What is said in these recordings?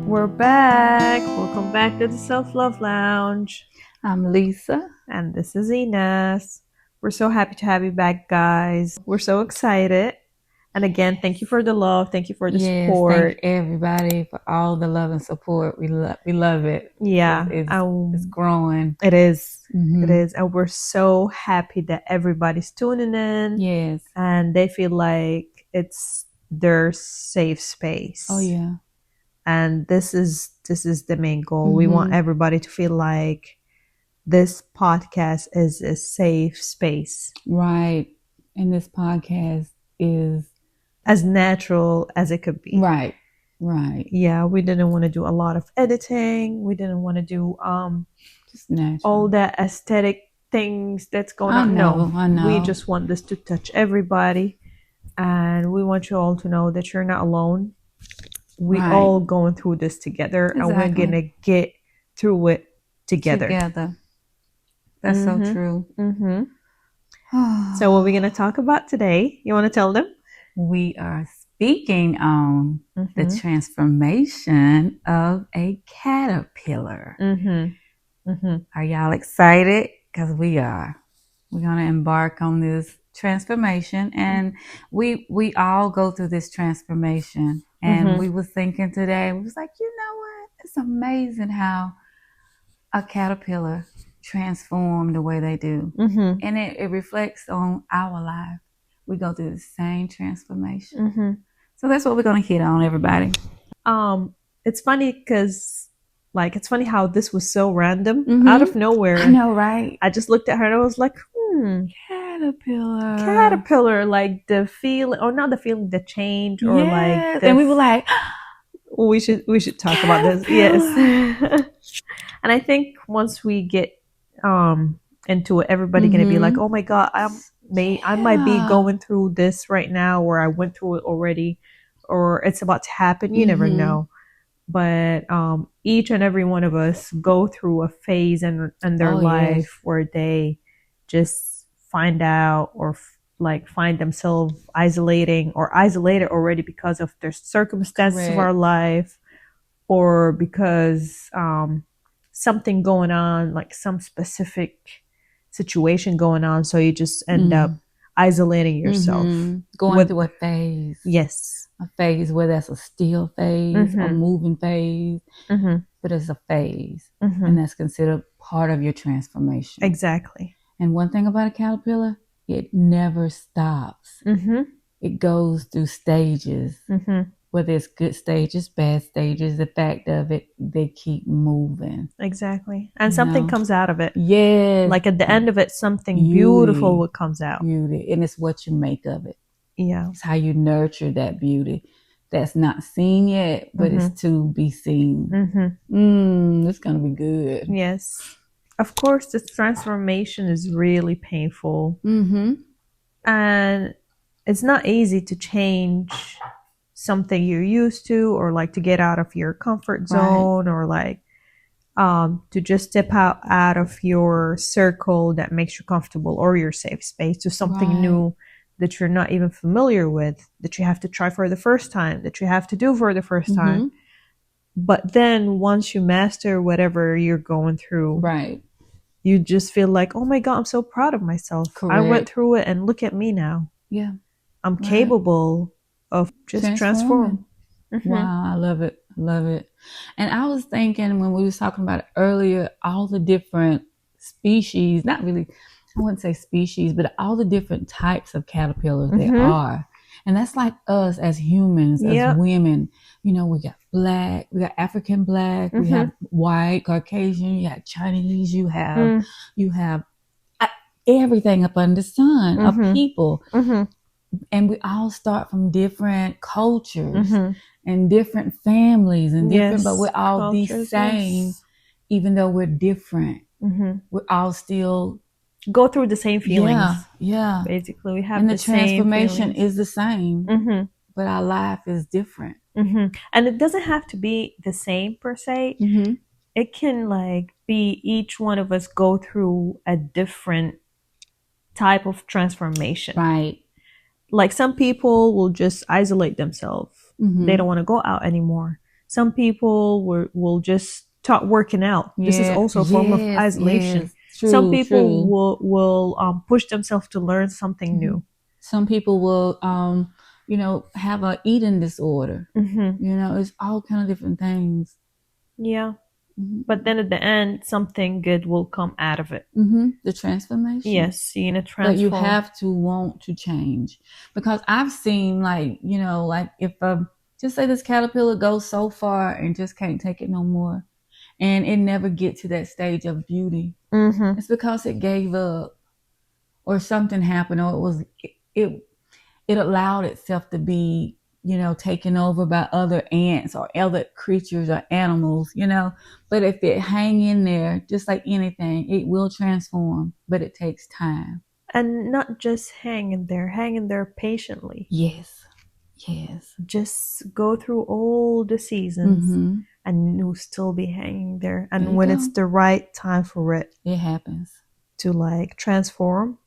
We're back. Welcome back to the Self-Love Lounge. I'm Lisa. And this is Ines. We're so happy to have you back, guys. We're so excited. And again, thank you for the love. Thank you for the support. Thank everybody for all the love and support. We love it. Yeah. It's growing. It is. Mm-hmm. It is. And we're so happy that everybody's tuning in. Yes. And they feel like it's their safe space. Oh yeah. And this is the main goal. We want everybody to feel like this podcast is a safe space. Right. And this podcast is as natural as it could be. Right. Right. Yeah, we didn't want to do a lot of editing. We didn't want to do just natural. All the aesthetic things that's going on. I know. We just want this to touch everybody. And we want you all to know that you're not alone. We all going through this together, and we're gonna get through it together. That's so true. So what are we gonna talk about today? You want to tell them? We are speaking on the transformation of a caterpillar. Are y'all excited? Because we are. We're gonna embark on this transformation, and we all go through this transformation. And we were thinking today, we was like, you know what? It's amazing how a caterpillar transform the way they do. And it reflects on our life. We go through the same transformation. So that's what we're going to hit on, everybody. It's funny because, it's funny how this was so random, out of nowhere. I know, right? I just looked at her and I was like, caterpillar, like the feeling, or not the feeling, the change, or and we were like, we should talk about this. Yes. And I think once we get into it, everybody gonna be like, oh my god, I might be going through this right now, or I went through it already, or it's about to happen. You never know. But each and every one of us go through a phase in their life where they just find out or find themselves isolated already because of their circumstances of our life, or because something going on, like some specific situation going on, so you just end up isolating yourself, going through a phase. Yes, a phase where that's a still phase, a moving phase, but it's a phase, and that's considered part of your transformation. Exactly. And one thing about a caterpillar, it never stops. It goes through stages, whether it's good stages, bad stages. The fact of it, they keep moving. Exactly. And something comes out of it. Yes. Like at the end of it, something beautiful comes out. Beauty. And it's what you make of it. Yeah. It's how you nurture that beauty that's not seen yet, but it's to be seen. It's going to be good. Yes. Of course, this transformation is really painful. And it's not easy to change something you're used to, or to get out of your comfort zone, or to just step out of your circle that makes you comfortable, or your safe space, to something new that you're not even familiar with, that you have to try for the first time, that you have to do for the first time. But then once you master whatever you're going through, you just feel like, oh my God, I'm so proud of myself. I went through it and look at me now. Yeah. I'm capable of just transform. Wow, I love it. Love it. And I was thinking when we was talking about it earlier, all the different species, not really, I wouldn't say species, but all the different types of caterpillars there are. And that's like us as humans, as women. You know, we got black, we got African black, we have white, Caucasian, you have Chinese, you have everything up under the sun of people. And we all start from different cultures and different families and different, but we're all the same, even though we're different. We're all still go through the same feelings. Yeah. Basically, we have and the transformation same is the same, but our life is different. And it doesn't have to be the same per se. It can be each one of us go through a different type of transformation. Right. Like some people will just isolate themselves. They don't want to go out anymore. Some people will just start working out. This is also a form of isolation. Some True, people true. will push themselves to learn something new. Some people will, have a eating disorder. It's all kind of different things. Yeah. But then at the end, something good will come out of it. The transformation. Yes, seeing it transform. But you have to want to change. Because I've seen, like if just say this caterpillar goes so far and just can't take it no more, and it never get to that stage of beauty. It's because it gave up, or something happened, or it allowed itself to be, taken over by other ants or other creatures or animals, But if it hang in there, just like anything, it will transform, but it takes time. And not just hang in there patiently. Yes. Just go through all the seasons, and you'll still be hanging there. And when it's the right time for it, it happens to like transform.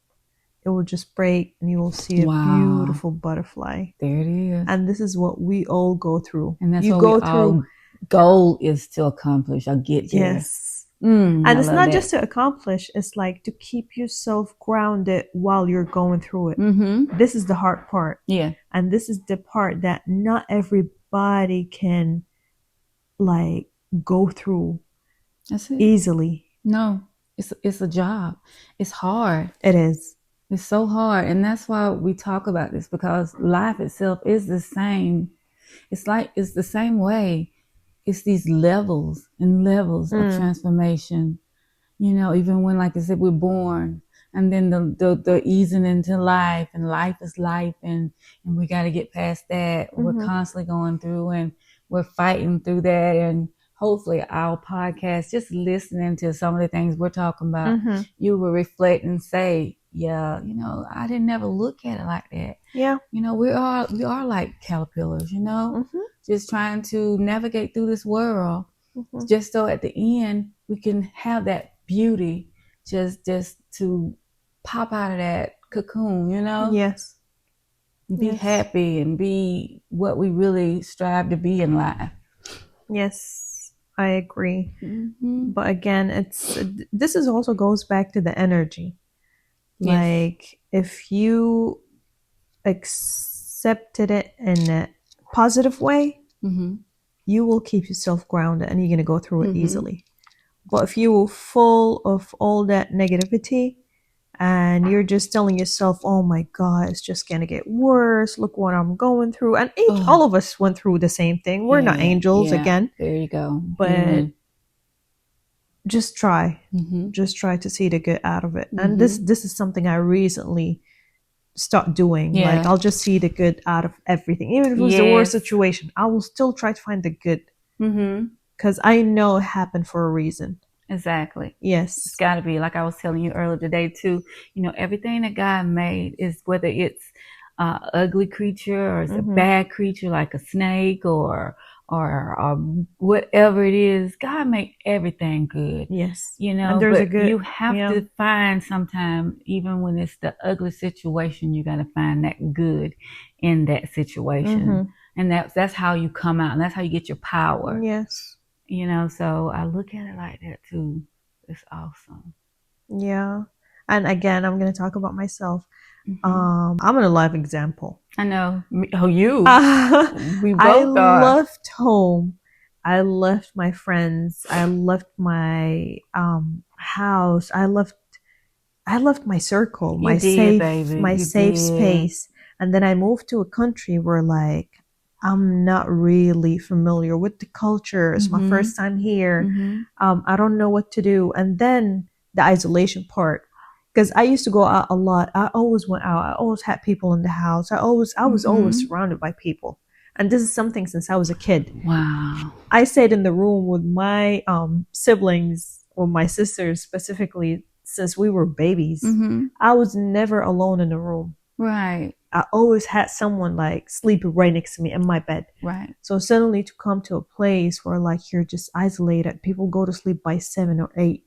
It will just break and you will see a beautiful butterfly. There it is. And this is what we all go through. And that's what our goal is to accomplish or get there. Yes. And it's not just to accomplish, it's like to keep yourself grounded while you're going through it. This is the hard part. Yeah. And this is the part that not everybody can like go through easily. No, it's a job. It's hard. It is. It's so hard. And that's why we talk about this, because life itself is the same. It's the same way. It's these levels and levels of transformation. Even when, like I said, we're born, and then the easing into life, and life is life, and we got to get past that. We're constantly going through, and we're fighting through that. And hopefully our podcast, just listening to some of the things we're talking about, you will reflect and say, yeah, I didn't never look at it like that. Yeah. We are like caterpillars, just trying to navigate through this world, just so at the end we can have that beauty just to pop out of that cocoon, Yes. Be happy and be what we really strive to be in life. Yes, I agree. But again, this is also goes back to the energy. Yes. Like if you accepted it in a positive way, you will keep yourself grounded and you're going to go through it easily. But if you were full of all that negativity and you're just telling yourself, oh my God, it's just going to get worse. Look what I'm going through. And all of us went through the same thing. We're not angels again. There you go. But just try. Just try to see the good out of it. And this is something I recently start doing. Like I'll just see the good out of everything. Even if it was the worst situation, I will still try to find the good. Because I know it happened for a reason. Exactly. Yes. It's got to be, like I was telling you earlier today too, everything that God made, is whether it's an ugly creature or it's a bad creature like a snake or whatever it is, God made everything good. Yes. And there's a good, you have to find sometime, even when it's the ugly situation, you got to find that good in that situation. And that's how you come out, and that's how you get your power. Yes. So I look at it like that too. It's awesome. Yeah. And again, I'm going to talk about myself. I'm a live example. I know. Oh, you. We both are. I left home. I left my friends. I left my house. I left my circle, my safe space. And then I moved to a country where like I'm not really familiar with the culture. It's my first time here. I don't know what to do. And then the isolation part. Because I used to go out a lot. I always went out. I always had people in the house. I was always surrounded by people. And this is something since I was a kid. Wow. I stayed in the room with my siblings, or my sisters specifically, since we were babies. I was never alone in the room. Right. I always had someone like sleeping right next to me in my bed. Right. So suddenly to come to a place where like you're just isolated, people go to sleep by 7 or 8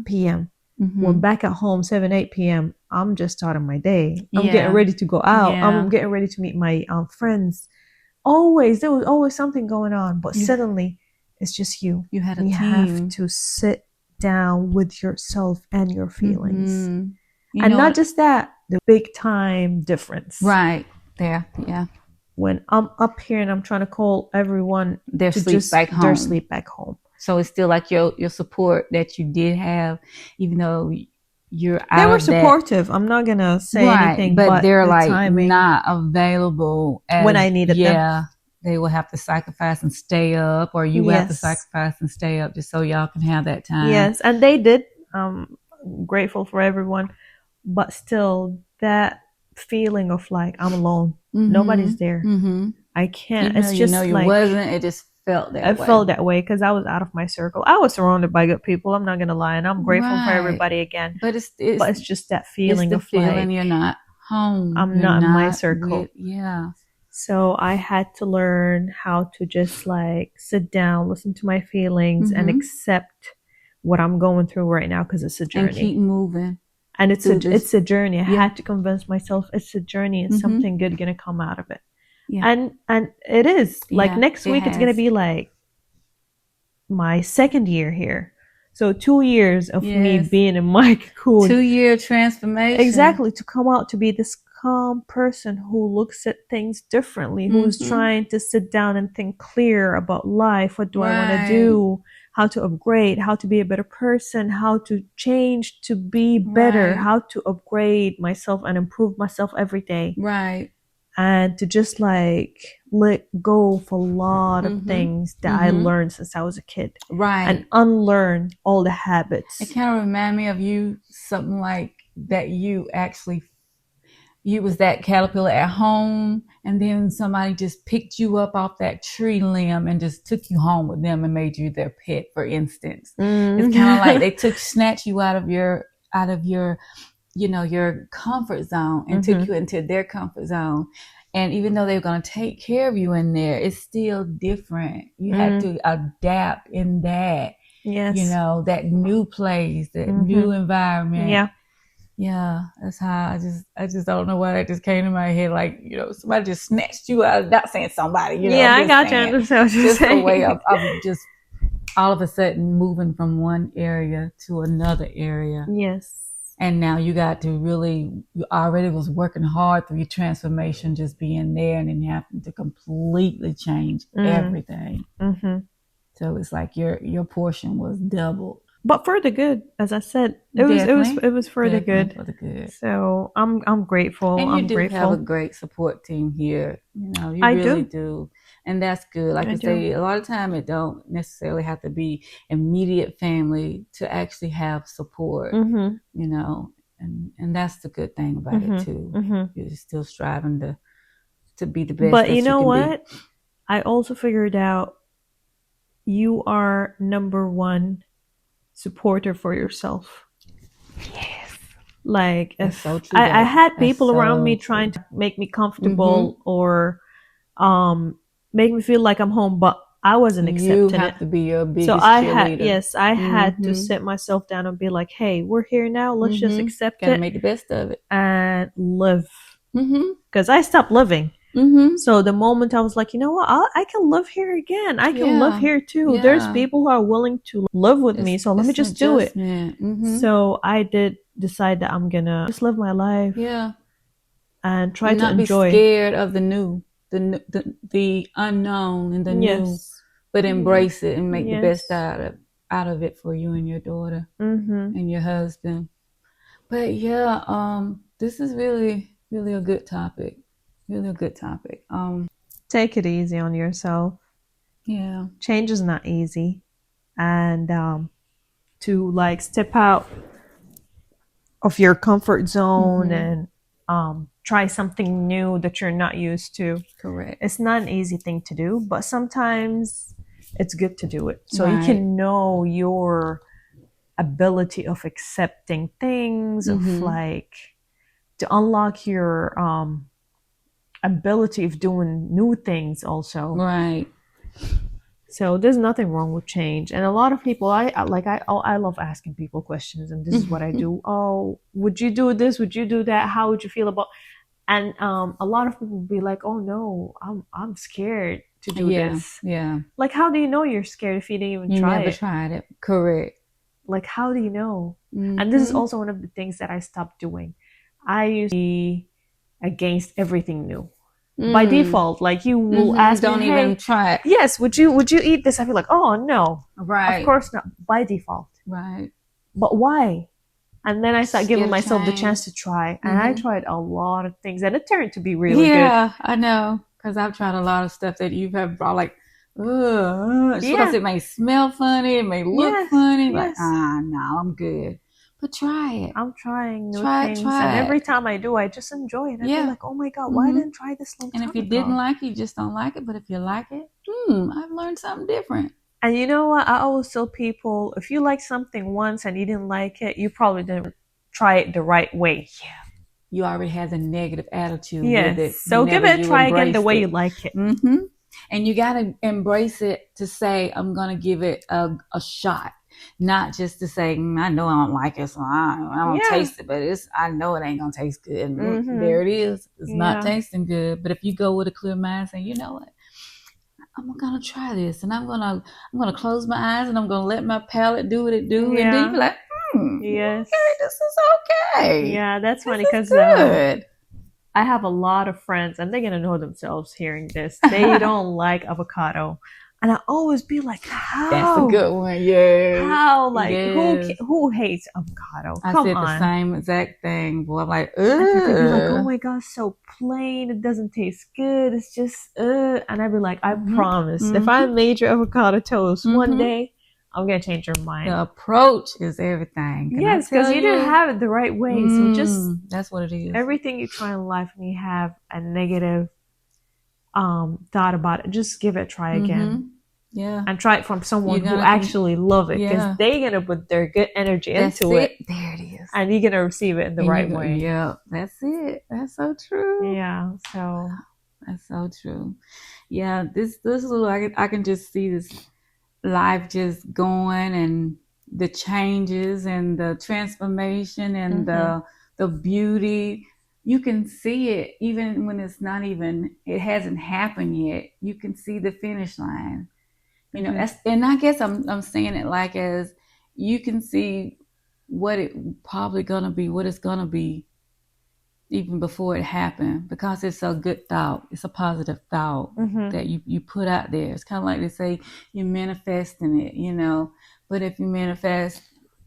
p.m. When back at home, 7, 8 p.m., I'm just starting my day. I'm getting ready to go out. I'm getting ready to meet my friends. there was always something going on, but suddenly it's just you. You had a team. You have to sit down with yourself and your feelings. And not just that, the big time difference. Right. There. Yeah. When I'm up here and I'm trying to call everyone their sleep back home. So it's still like your support that you did have, even though you're out. They were supportive. I'm not gonna say anything, but they're like not available when I needed them. Yeah, they will have to sacrifice and stay up, or you will have to sacrifice and stay up just so y'all can have that time. Yes, and they did. I'm grateful for everyone, but still that feeling of like I'm alone. Nobody's there. I can't. Even it's just you like wasn't. It just felt that way. It felt that way because I was out of my circle. I was surrounded by good people. I'm not gonna lie, and I'm grateful for everybody again. But it's just that feeling of feeling you're not home. I'm not in my circle. Yeah. So I had to learn how to just like sit down, listen to my feelings, and accept what I'm going through right now because it's a journey. And keep moving. And it's a journey. I had to convince myself it's a journey and something good gonna come out of it. Yeah. And it is. Like next week it's gonna be like my second year here. So 2 years of me being in my cocoon. 2-year transformation. Exactly. To come out to be this calm person who looks at things differently, who's trying to sit down and think clear about life. What do I want to do? How to upgrade, how to be a better person, how to change to be better, how to upgrade myself and improve myself every day. Right. And to just like let go of a lot of things that I learned since I was a kid. Right. And unlearn all the habits. It kind of reminded me of you, something like that you was that caterpillar at home, and then somebody just picked you up off that tree limb and just took you home with them and made you their pet, for instance. It's kind of like they snatched you out of your your comfort zone and took you into their comfort zone. And even though they were going to take care of you in there, it's still different. You had to adapt in that. Yes. That new place, that new environment. Yeah. Yeah, that's how I just don't know why that just came to my head. Like, somebody just snatched you out. Not saying somebody, Yeah, I got you. I understand what you're saying. Just a way of just all of a sudden moving from one area to another area. Yes. And now you got to you already was working hard through your transformation, just being there, and then having to completely change everything. So it's like your portion was doubled. But for the good, as I said, it was for the good. For the good. So I'm grateful. And you have a great support team here. You really do. And that's good. Like I say, a lot of time it don't necessarily have to be immediate family to actually have support. And that's the good thing about it too. You're still striving to be the best. But you know what? I also figured out you are number one supporter for yourself. Yes. Like if so true, I had people around me trying to make me comfortable or make me feel like I'm home, but I wasn't accepting it. You have to be your biggest cheerleader. I had to sit myself down and be like, hey, we're here now. Let's just accept it. Gotta make the best of it. And live. Because I stopped living. So the moment I was like, you know what, I can live here again. I can live here too. There's people who are willing to live with me. So let me just do it. So I did decide that I'm going to just live my life. Yeah. And try to enjoy. Not be scared of the new, the unknown and the new, but embrace it and make the best out of it for you and your daughter and your husband. But this is really, really a good topic. Really a good topic. Take it easy on yourself. Yeah. Change is not easy. And to like step out of your comfort zone and try something new that you're not used to. Correct. It's not an easy thing to do, but sometimes it's good to do it. So you can know your ability of accepting things, of like to unlock your ability of doing new things also. Right. So there's nothing wrong with change. And a lot of people, I love asking people questions, and this is what I do. Oh, would you do this? Would you do that? How would you feel about? And a lot of people will be like, "Oh no, I'm scared to do this." Yeah. Like, how do you know you're scared if you didn't even You try never it? tried it. Correct. Like, how do you know? And this is also one of the things that I stopped doing. I used to be against everything new. By default, like you will ask Don't me, even "Hey, try it. yes, would you eat this?" I'd be like, "Oh no, Right. of course not." By default, Right. but why? And then I started giving Scared of myself the trying. chance to try, and I tried a lot of things, and it turned to be really good. Yeah, I know. Because I've tried a lot of stuff that you have brought, like, ugh. Just because Yeah. it may smell funny, it may look Yes, funny. Like, yes. no, I'm good. But try it. I'm trying new Try things, it. and every time I do, I just enjoy it. I feel like, oh my god, why didn't I try this long time And if you ago? didn't like it, you just don't like it. But if you like it, I've learned something different. And you know what? I always tell people, if you like something once and you didn't like it, you probably didn't try it the right way. Yeah. You already have a negative attitude Yes. with it. So give it a try again the way you like it. And you got to embrace it to say, I'm going to give it a shot. Not just to say, I know I don't like it, so I don't taste it, but I know it ain't going to taste good. And there it is. It's not tasting good. But if you go with a clear mind saying, you know what? I'm gonna try this, and I'm gonna close my eyes, and I'm gonna let my palate do what it do, and then you be like, yes, okay, this is okay. Yeah, that's funny because I have a lot of friends, and they're gonna know themselves hearing this. They don't like avocado, and I always be like, how? That's a good one, yeah. How? Like, who hates avocado? I Come said on. the same exact thing. Boy, I'm like, ugh. And people be like, oh my god, so plain. It doesn't taste good. It's just, And I'd be like, I promise, if I made your avocado toast one day, I'm gonna change your mind. The approach is everything. Yes, because you didn't have it the right way. So just that's what it is. Everything you try in life, and you have a negative thought about it, just give it a try again. Yeah. And try it from someone who actually love it, because they're gonna put their good energy into it. There it is. And you're gonna receive it in the right way. Yeah, that's it. That's so true. Yeah. So that's so true. Yeah, this is I can just see this life just going, and the changes and the transformation and the beauty. You can see it even when it hasn't happened yet. You can see the finish line. You know, and I guess I'm saying it like as you can see what it probably gonna be, what it's gonna be, even before it happened, because it's a good thought. It's a positive thought that you put out there. It's kind of like they say you're manifesting it, you know. But if you manifest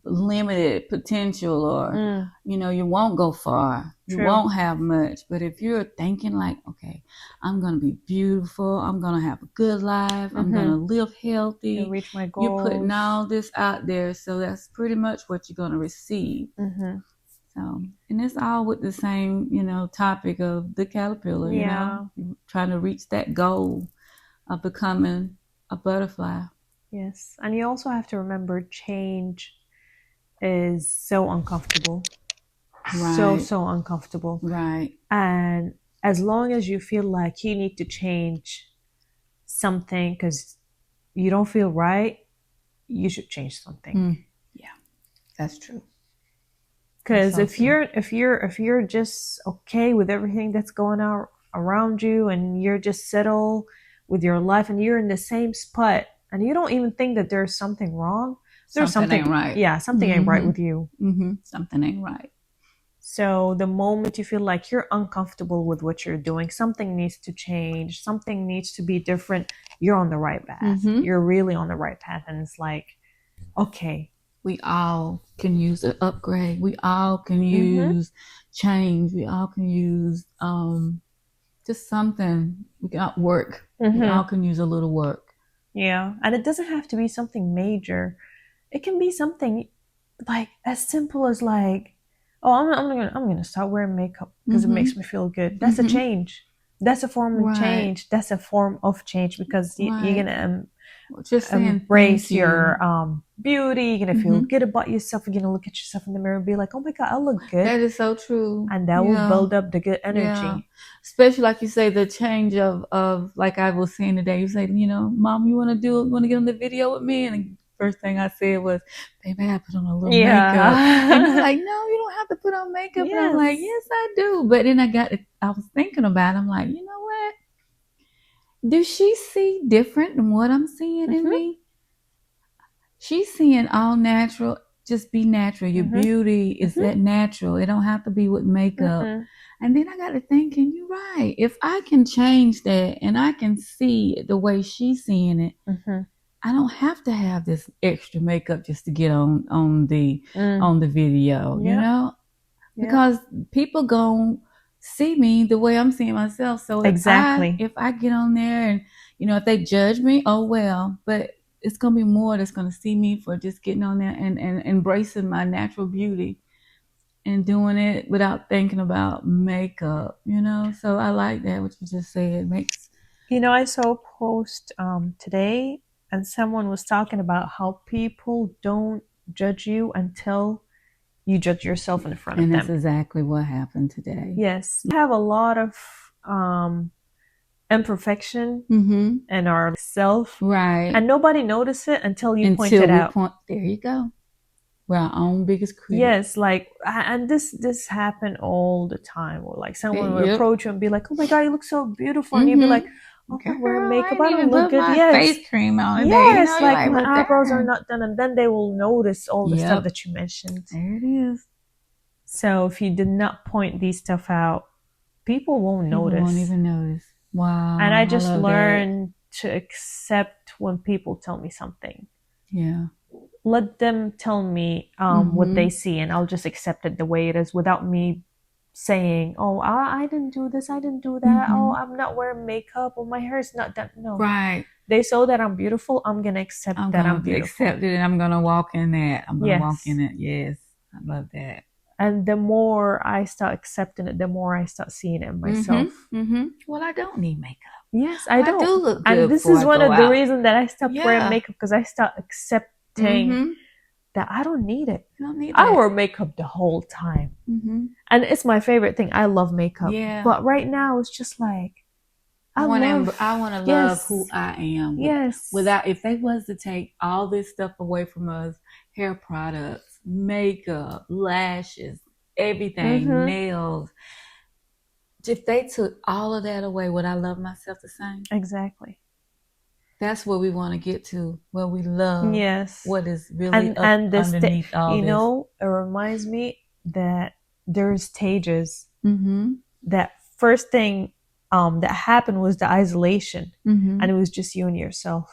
limited potential, or you won't go far. You won't have much. But if you're thinking like, okay, I'm gonna be beautiful, I'm gonna have a good life, I'm gonna live healthy, reach my goals. You're putting all this out there, so that's pretty much what you're gonna receive. So, and it's all with the same, topic of the caterpillar. You're trying to reach that goal of becoming a butterfly. Yes, and you also have to remember, change is so uncomfortable. Right. So uncomfortable. Right. And as long as you feel like you need to change something because you don't feel right, you should change something. Yeah, that's true. Because if you're just okay with everything that's going on around you, and you're just settled with your life, and you're in the same spot, and you don't even think that there's something wrong, there's something ain't right. Yeah, something ain't right with you. Something ain't right. So the moment you feel like you're uncomfortable with what you're doing, something needs to change, something needs to be different, you're on the right path. You're really on the right path. And it's like, okay, we all can use an upgrade. We all can use change. We all can use just something. We got work. We all can use a little work. Yeah. And it doesn't have to be something major. It can be something like as simple as like, oh, I'm gonna start wearing makeup because it makes me feel good. That's a change. That's a form of change. That's a form of change, because you're gonna just embrace your beauty. You're gonna feel good about yourself. You're gonna look at yourself in the mirror and be like, oh my god, I look good. That is so true. And that will build up the good energy. Yeah. Especially like you say, the change of like I was saying today. You say, Mom, you want to get on the video with me? And first thing I said was, baby, I gotta put on a little makeup. And you're like, no, you don't have to put on makeup. Yes. And I'm like, yes, I do. But then I was thinking about it. I'm like, you know what? Do she see different than what I'm seeing in me? She's seeing all natural. Just be natural. Your beauty is that natural. It don't have to be with makeup. And then I got to thinking, you're right. If I can change that and I can see it the way she's seeing it, I don't have to have this extra makeup just to get on the video, you know? Because people gon' see me the way I'm seeing myself. So if I get on there and, you know, if they judge me, oh well. But it's going to be more that's going to see me for just getting on there and embracing my natural beauty and doing it without thinking about makeup, you know? So I like that, what you just said. It makes... You know, I saw a post today, and someone was talking about how people don't judge you until you judge yourself in front of them. And that's exactly what happened today. Yes. We have a lot of imperfection in our self. Right. And nobody notices it until you point it out. There you go. We're our own biggest critic. Yes, like, and this happened all the time. Or like someone would approach you and be like, "Oh my God, you look so beautiful," and you'd be like, "Okay, I'm wearing makeup. I don't look good." Face cream on. Yes, you know, like my eyebrows are not done, and then they will notice all the stuff that you mentioned. There it is. So if you did not point these stuff out, people won't notice. Won't even notice. Wow. And I just learned to accept when people tell me something. Yeah. Let them tell me what they see, and I'll just accept it the way it is without me saying, "Oh, I didn't do this, I didn't do that. Oh, I'm not wearing makeup, or my hair is not done." No. Right. They saw that I'm beautiful. I'm gonna accept that I'm beautiful. Accept it, and I'm gonna walk in that. I'm gonna walk in it. Yes, I love that. And the more I start accepting it, the more I start seeing it in myself. Well, I don't need makeup. Yes, I don't. I do look good. And this is one of the reasons that I stopped wearing makeup, because I start accepting that I don't need it. You don't need that. I wear makeup the whole time. And it's my favorite thing. I love makeup. Yeah. But right now it's just like I want to love who I am. Yes. Without, if they was to take all this stuff away from us, hair products, makeup, lashes, everything, nails. If they took all of that away, would I love myself the same? Exactly. That's where we want to get to, where we love what is really underneath all this. You know, it reminds me that there's stages. That first thing that happened was the isolation, and it was just you and yourself.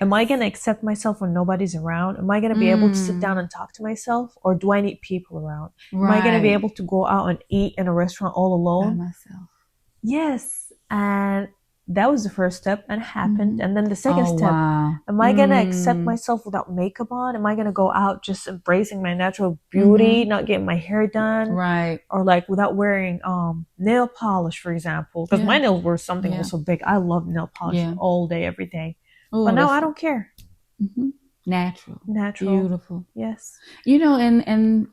Am I going to accept myself when nobody's around? Am I going to be able to sit down and talk to myself? Or do I need people around? Am I going to be able to go out and eat in a restaurant all alone? By myself. Yes. And that was the first step, and it happened. And then the second step, am I going to accept myself without makeup on? Am I going to go out just embracing my natural beauty, not getting my hair done? Right. Or like without wearing nail polish, for example. Because my nails were something also big. I love nail polish all day, every day. Ooh, but now I don't care. Natural. Beautiful. Yes. You know, and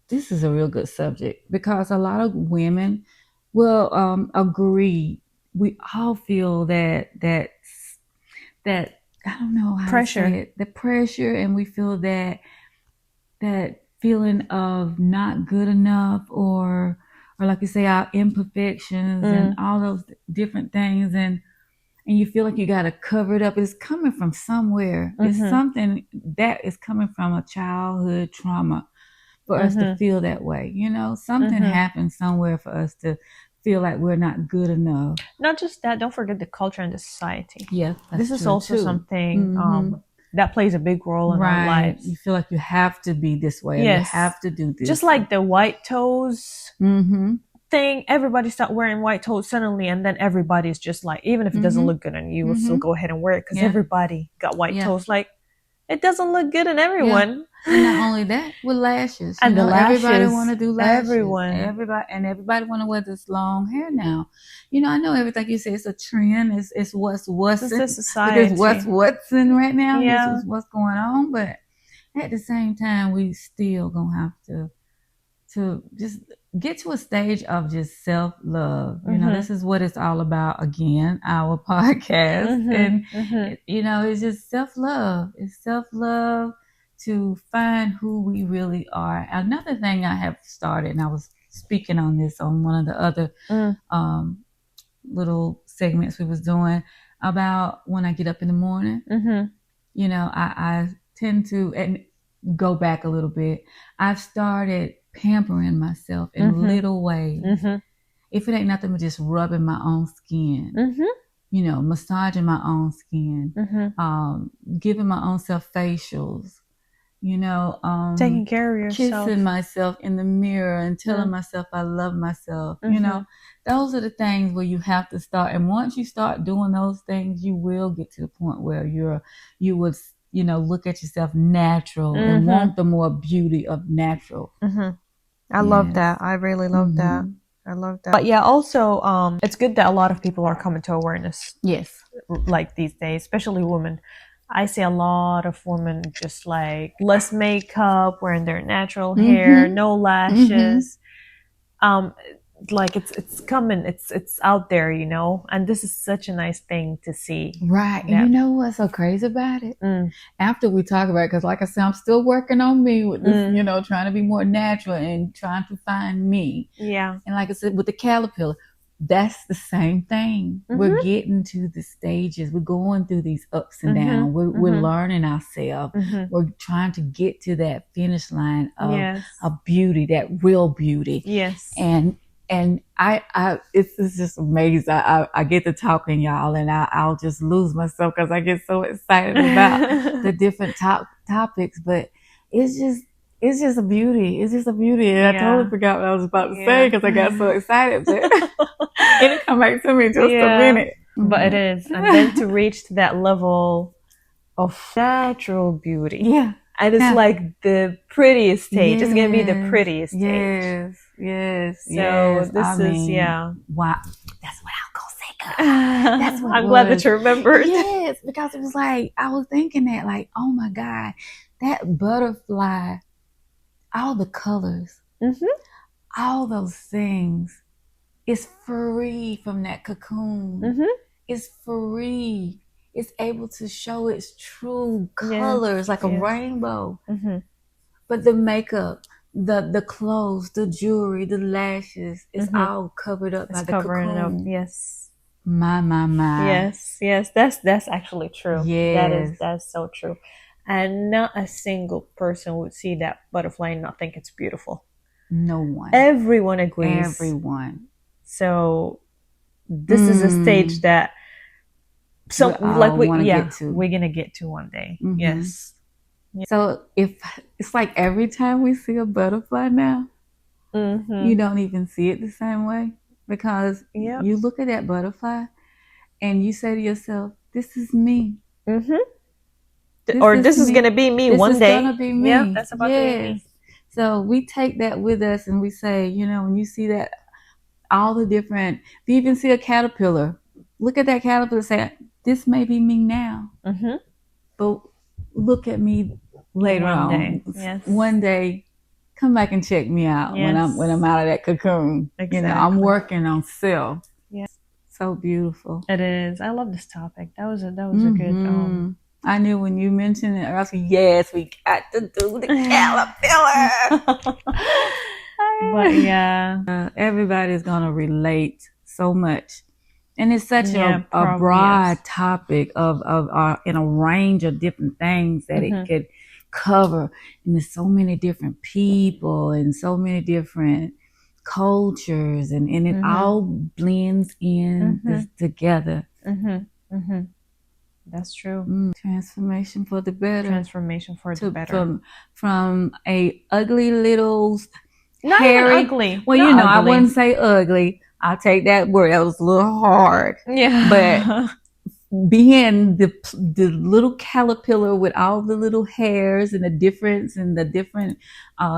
this is a real good subject, because a lot of women will agree. We all feel that I don't know how pressure. to say it, the pressure, and we feel that feeling of not good enough, or like you say, our imperfections and all those different things, and you feel like you got to cover it up. It's coming from somewhere. It's something that is coming from a childhood trauma for us to feel that way. You know, something happened somewhere for us to feel like we're not good enough. Not just that, don't forget the culture and the society. Yeah, this is also something that plays a big role in our lives. You feel like you have to be this way. Yes. You have to do this. Just like the white toes thing, everybody start wearing white toes suddenly, and then everybody's just like, even if it doesn't look good on you, we'll still go ahead and wear it because everybody got white toes. Like, it doesn't look good on everyone. And not only that, with lashes. And the lashes. Everybody want to do lashes. Everybody want to wear this long hair now. You know, I know everything you say, it's a trend. It's what's in society. It's what's in right now. Yeah. This is what's going on. But at the same time, we still gonna have to just get to a stage of just self-love. You know, this is what it's all about, again, our podcast. And it's just self-love. It's self-love to find who we really are. Another thing I have started, and I was speaking on this on one of the other little segments we was doing, about when I get up in the morning. I tend to, and go back a little bit, I've started pampering myself in little ways. If it ain't nothing but just rubbing my own skin, massaging my own skin, giving my own self facials, taking care of yourself, kissing myself in the mirror and telling myself I love myself. Those are the things where you have to start. And once you start doing those things, you will get to the point where you would look at yourself natural and want the more beauty of natural. I love that. I really love that. I love that. But yeah, also, it's good that a lot of people are coming to awareness. Yes. Like these days, especially women. I see a lot of women just like less makeup, wearing their natural hair, no lashes. Like it's coming, it's out there, and this is such a nice thing to see. Right. And you know what's so crazy about it? After we talk about it, because like I said, I'm still working on me with this, trying to be more natural and trying to find me. Yeah. And like I said, with the caterpillar, that's the same thing. We're getting to the stages. We're going through these ups and downs. We're learning ourselves. We're trying to get to that finish line of beauty, that real beauty. Yes. And it's just amazing. I get to talking, y'all, and I'll just lose myself because I get so excited about the different topics. But it's just a beauty. It's just a beauty. And I totally forgot what I was about to say because I got so excited. But it'll come back to me in just a minute. But it is. And then to reach to that level of natural beauty. Yeah. And it's like the prettiest stage. It's going to be the prettiest stage. Yes. So this is, wow. That's what I'm going to say, girl. That's what I'm glad that you remembered. Yes, because it was like, I was thinking that, like, oh my God, that butterfly, all the colors, all those things, is free from that cocoon. It's free. It's able to show its true colors, like a rainbow. But the makeup, the clothes, the jewelry, the lashes, it's all covered up by the cocoon. Yes. My. Yes. That's actually true. Yes. That's so true. And not a single person would see that butterfly and not think it's beautiful. No one. Everyone agrees. Everyone. So this is a stage that we're gonna get to one day. Yes. So it's like every time we see a butterfly now, you don't even see it the same way, because you look at that butterfly and you say to yourself, "This is me." This is gonna be me one day. This is gonna be me. Yeah, that's about to be me. So we take that with us and we say, when you see that, all the different, if you even see a caterpillar, look at that caterpillar and say, this may be me now, but look at me later on. Yes. One day, come back and check me out when I'm out of that cocoon. Exactly. I'm working on self. Yes. So beautiful. It is. I love this topic. That was a good. I knew when you mentioned it, I was like, yes, we got to do the caterpillar. But everybody's gonna relate so much. And it's such a broad topic of in a range of different things that it could cover. And there's so many different people and so many different cultures, and it all blends in together. That's true. Transformation for the better. Transformation for the better. From a ugly little not hairy, even ugly. Well, not I ugly. wouldn't say ugly. I'll take that word. That was a little hard. Yeah. But being the little caterpillar with all the little hairs and the difference and the different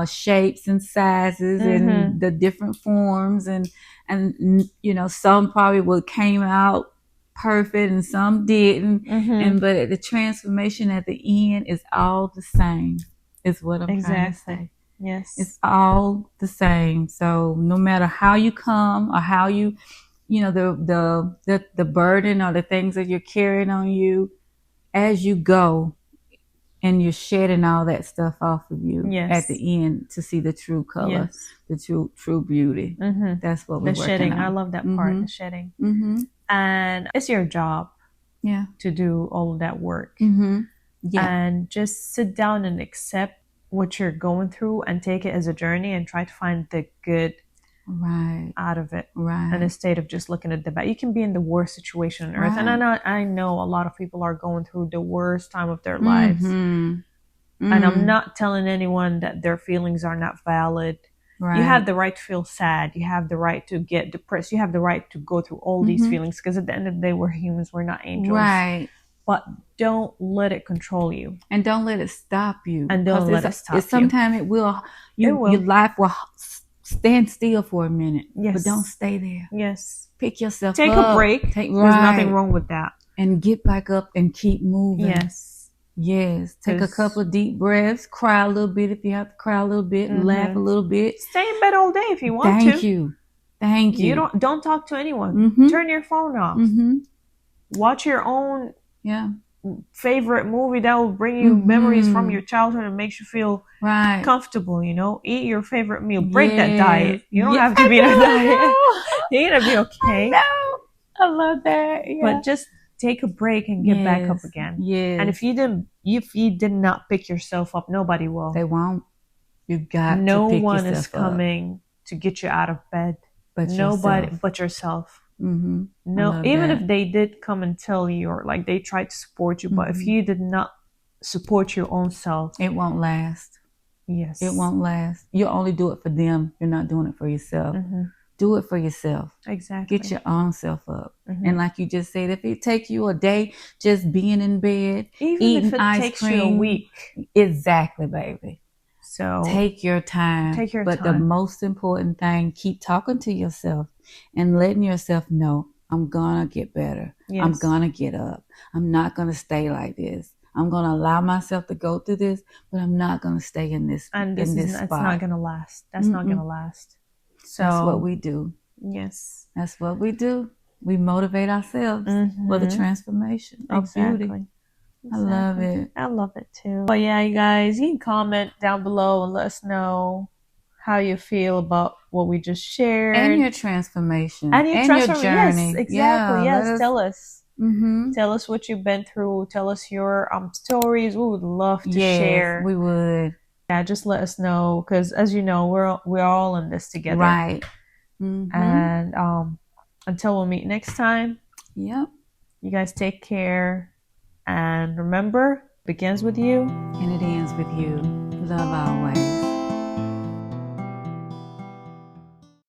shapes and sizes and the different forms and some probably came out perfect and some didn't. But the transformation at the end is all the same. Is what I'm trying to say. Yes. It's all the same. So no matter how you come or how you know, the burden or the things that you're carrying on you, as you go and you're shedding all that stuff off of you at the end to see the true color, the true beauty. That's what we're the working shedding. on. I love that part, the shedding. And it's your job Yeah. to do all of that work. Yeah. And just sit down and accept what you're going through and take it as a journey and try to find the good out of it. And instead of just looking at the bad. You can be in the worst situation on earth. And I know a lot of people are going through the worst time of their lives. And I'm not telling anyone that their feelings are not valid. You have the right to feel sad. You have the right to get depressed. You have the right to go through all these feelings, because at the end of the day, we're humans. We're not angels. But don't let it control you. And don't let it stop you. And don't let it stop you. Sometimes it will. Your life will stand still for a minute. Yes. But don't stay there. Yes. Pick yourself Take up. a break. There's nothing wrong with that. And get back up and keep moving. Yes. Take a couple of deep breaths. Cry a little bit if you have to cry a little bit. Laugh a little bit. Stay in bed all day if you want to. Thank you. You don't talk to anyone. Turn your phone off. Watch your own favorite movie that will bring you memories from your childhood and makes you feel comfortable. You know, eat your favorite meal. Break that diet. You don't have to be in a diet. You're gonna be okay. I love that. But just take a break and get back up again. And if you did not pick yourself up, nobody will. They won't. You got no to pick one yourself is coming up. To get you out of bed. But nobody yourself. But yourself. No, even if they did come and tell you, or like they tried to support you, but if you did not support your own self, it won't last. Yes, it won't last. You only do it for them. You're not doing it for yourself. Do it for yourself. Exactly. Get your own self up. And like you just said, if it takes you a day just being in bed, even eating if it ice takes cream, you a week, exactly, baby. So take your time. But the most important thing, keep talking to yourself and letting yourself know, I'm gonna get better. I'm gonna get up. I'm not gonna stay like this. I'm gonna allow myself to go through this, but I'm not gonna stay in this spot. It's not gonna last. That's not gonna last. So that's what we do. Yes. That's what we do. We motivate ourselves for the transformation of beauty. I love it. I love it too. But yeah, you guys, you can comment down below and let us know how you feel about what we just shared. And your transformation. And your journey. Yes, exactly. Yes, tell us. Tell us what you've been through. Tell us your stories. We would love to share. We would. Yeah, just let us know, because as you know, we're all in this together. Right. And until we'll meet next time. Yep. You guys take care. And remember, it begins with you. And it ends with you. Love always.